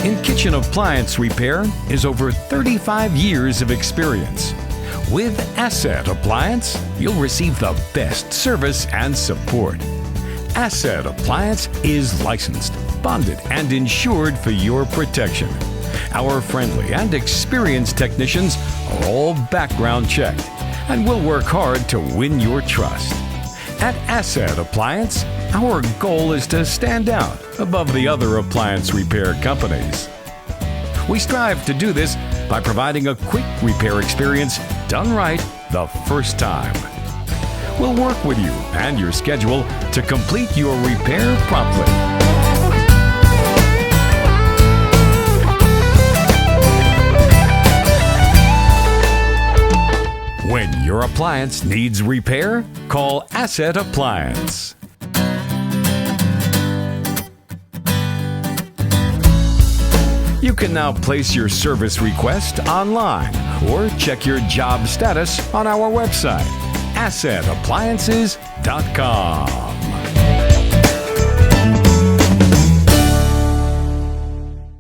in kitchen appliance repair is over 35 years of experience. With Asset Appliance, you'll receive the best service and support. Asset Appliance is licensed, bonded, and insured for your protection. Our friendly and experienced technicians are all background checked and will work hard to win your trust. At Asset Appliance, our goal is to stand out above the other appliance repair companies. We strive to do this by providing a quick repair experience done right the first time. We'll work with you and your schedule to complete your repair promptly. When your appliance needs repair, call Asset Appliance. You can now place your service request online or check your job status on our website, assetappliances.com.